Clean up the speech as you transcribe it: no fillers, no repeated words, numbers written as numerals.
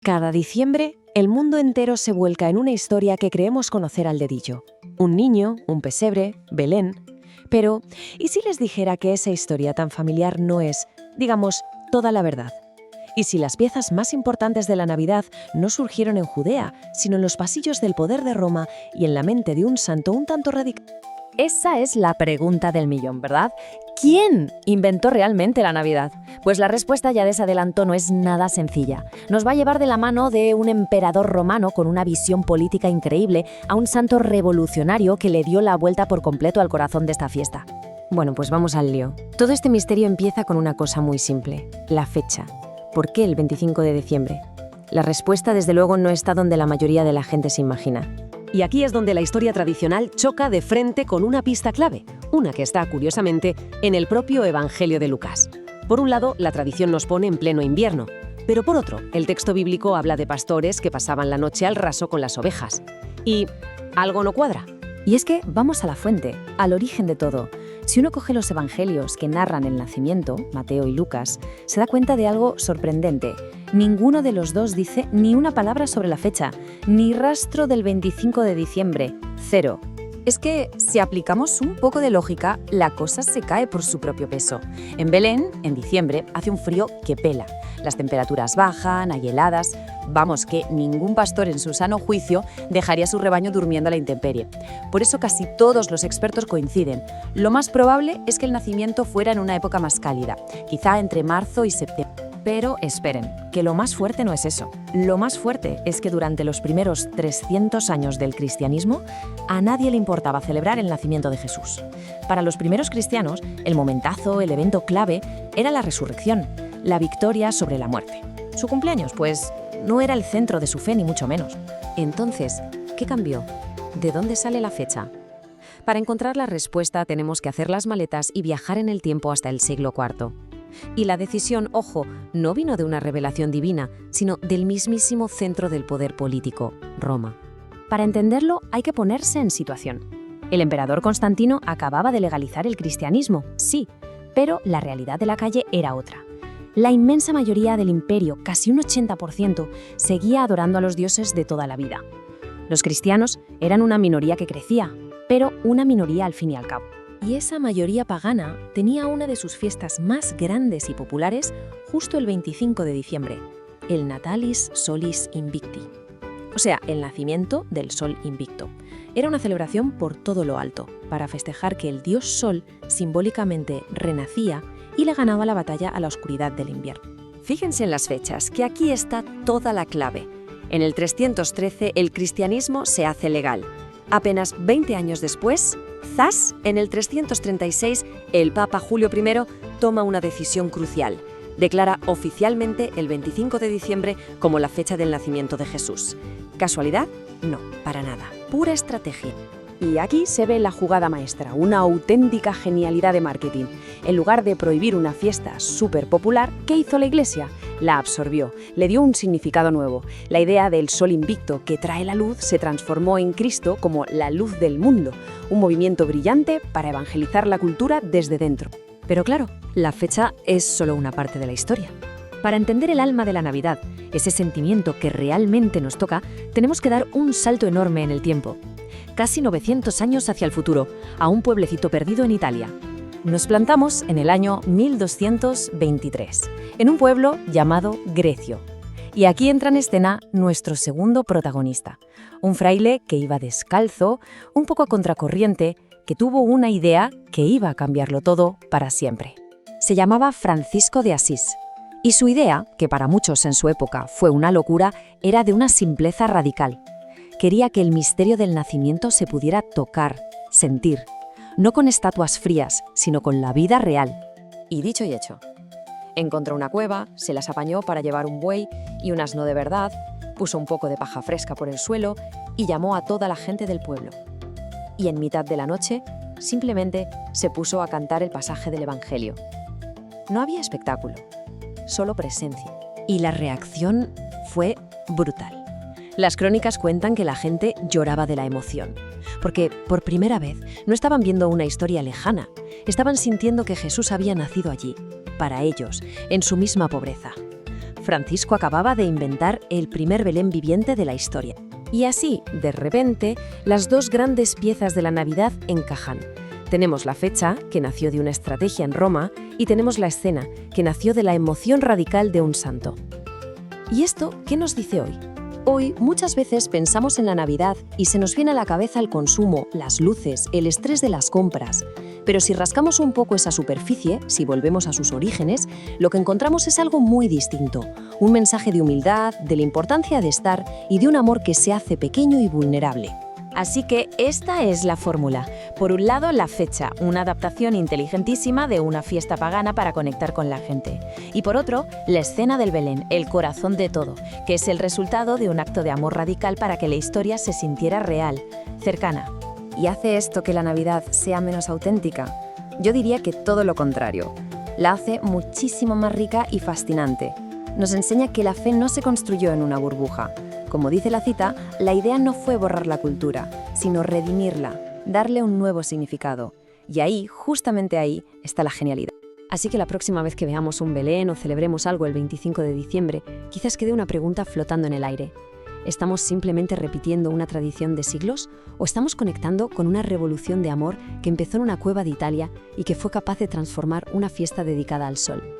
Cada diciembre, el mundo entero se vuelca en una historia que creemos conocer al dedillo. Un niño, un pesebre, Belén. Pero, ¿y si les dijera que esa historia tan familiar no es, digamos, toda la verdad? ¿Y si las piezas más importantes de la Navidad no surgieron en Judea, sino en los pasillos del poder de Roma y en la mente de un santo un tanto radical? Esa es la pregunta del millón, ¿verdad? ¿Quién inventó realmente la Navidad? Pues la respuesta, ya de adelanto, no es nada sencilla. Nos va a llevar de la mano de un emperador romano con una visión política increíble a un santo revolucionario que le dio la vuelta por completo al corazón de esta fiesta. Bueno, pues vamos al lío. Todo este misterio empieza con una cosa muy simple: la fecha. ¿Por qué el 25 de diciembre? La respuesta, desde luego, no está donde la mayoría de la gente se imagina. Y aquí es donde la historia tradicional choca de frente con una pista clave, una que está, curiosamente, en el propio Evangelio de Lucas. Por un lado, la tradición nos pone en pleno invierno, pero por otro, el texto bíblico habla de pastores que pasaban la noche al raso con las ovejas. Y algo no cuadra. Y es que vamos a la fuente, al origen de todo. Si uno coge los evangelios que narran el nacimiento, Mateo y Lucas, se da cuenta de algo sorprendente. Ninguno de los dos dice ni una palabra sobre la fecha, ni rastro del 25 de diciembre, cero. Es que, si aplicamos un poco de lógica, la cosa se cae por su propio peso. En Belén, en diciembre, hace un frío que pela. Las temperaturas bajan, hay heladas. Vamos, que ningún pastor en su sano juicio dejaría su rebaño durmiendo a la intemperie. Por eso casi todos los expertos coinciden. Lo más probable es que el nacimiento fuera en una época más cálida, quizá entre marzo y septiembre. Pero esperen, que lo más fuerte no es eso. Lo más fuerte es que durante los primeros 300 años del cristianismo, a nadie le importaba celebrar el nacimiento de Jesús. Para los primeros cristianos, el momentazo, el evento clave, era la resurrección, la victoria sobre la muerte. Su cumpleaños, pues, no era el centro de su fe, ni mucho menos. Entonces, ¿qué cambió? ¿De dónde sale la fecha? Para encontrar la respuesta tenemos que hacer las maletas y viajar en el tiempo hasta el siglo IV. Y la decisión, ojo, no vino de una revelación divina, sino del mismísimo centro del poder político, Roma. Para entenderlo, hay que ponerse en situación. El emperador Constantino acababa de legalizar el cristianismo, sí, pero la realidad de la calle era otra. La inmensa mayoría del imperio, casi un 80%, seguía adorando a los dioses de toda la vida. Los cristianos eran una minoría que crecía, pero una minoría al fin y al cabo. Y esa mayoría pagana tenía una de sus fiestas más grandes y populares justo el 25 de diciembre, el Natalis Solis Invicti, o sea, el nacimiento del Sol Invicto. Era una celebración por todo lo alto, para festejar que el dios Sol simbólicamente renacía y le ganaba la batalla a la oscuridad del invierno. Fíjense en las fechas, que aquí está toda la clave. En el 313 el cristianismo se hace legal. Apenas 20 años después, ¡zas!, en el 336, el Papa Julio I toma una decisión crucial. Declara oficialmente el 25 de diciembre como la fecha del nacimiento de Jesús. ¿Casualidad? No, para nada. Pura estrategia. Y aquí se ve la jugada maestra, una auténtica genialidad de marketing. En lugar de prohibir una fiesta súper popular, ¿qué hizo la Iglesia? La absorbió, le dio un significado nuevo. La idea del sol invicto que trae la luz se transformó en Cristo como la luz del mundo, un movimiento brillante para evangelizar la cultura desde dentro. Pero claro, la fecha es solo una parte de la historia. Para entender el alma de la Navidad, ese sentimiento que realmente nos toca, tenemos que dar un salto enorme en el tiempo. Casi 900 años hacia el futuro, a un pueblecito perdido en Italia. Nos plantamos en el año 1223, en un pueblo llamado Grecio. Y aquí entra en escena nuestro segundo protagonista, un fraile que iba descalzo, un poco a contracorriente, que tuvo una idea que iba a cambiarlo todo para siempre. Se llamaba Francisco de Asís, y su idea, que para muchos en su época fue una locura, era de una simpleza radical. Quería que el misterio del nacimiento se pudiera tocar, sentir, no con estatuas frías, sino con la vida real. Y dicho y hecho. Encontró una cueva, se las apañó para llevar un buey y un asno de verdad, puso un poco de paja fresca por el suelo y llamó a toda la gente del pueblo. Y en mitad de la noche, simplemente se puso a cantar el pasaje del Evangelio. No había espectáculo, solo presencia. Y la reacción fue brutal. Las crónicas cuentan que la gente lloraba de la emoción, porque por primera vez no estaban viendo una historia lejana, estaban sintiendo que Jesús había nacido allí, para ellos, en su misma pobreza. Francisco acababa de inventar el primer Belén viviente de la historia. Y así, de repente, las dos grandes piezas de la Navidad encajan. Tenemos la fecha, que nació de una estrategia en Roma, y tenemos la escena, que nació de la emoción radical de un santo. ¿Y esto qué nos dice hoy? Hoy muchas veces pensamos en la Navidad y se nos viene a la cabeza el consumo, las luces, el estrés de las compras. Pero si rascamos un poco esa superficie, si volvemos a sus orígenes, lo que encontramos es algo muy distinto. Un mensaje de humildad, de la importancia de estar y de un amor que se hace pequeño y vulnerable. Así que esta es la fórmula. Por un lado, la fecha, una adaptación inteligentísima de una fiesta pagana para conectar con la gente. Y por otro, la escena del Belén, el corazón de todo, que es el resultado de un acto de amor radical para que la historia se sintiera real, cercana. ¿Y hace esto que la Navidad sea menos auténtica? Yo diría que todo lo contrario. La hace muchísimo más rica y fascinante. Nos enseña que la fe no se construyó en una burbuja. Como dice la cita, la idea no fue borrar la cultura, sino redimirla, darle un nuevo significado. Y ahí, justamente ahí, está la genialidad. Así que la próxima vez que veamos un Belén o celebremos algo el 25 de diciembre, quizás quede una pregunta flotando en el aire. ¿Estamos simplemente repitiendo una tradición de siglos o estamos conectando con una revolución de amor que empezó en una cueva de Italia y que fue capaz de transformar una fiesta dedicada al sol?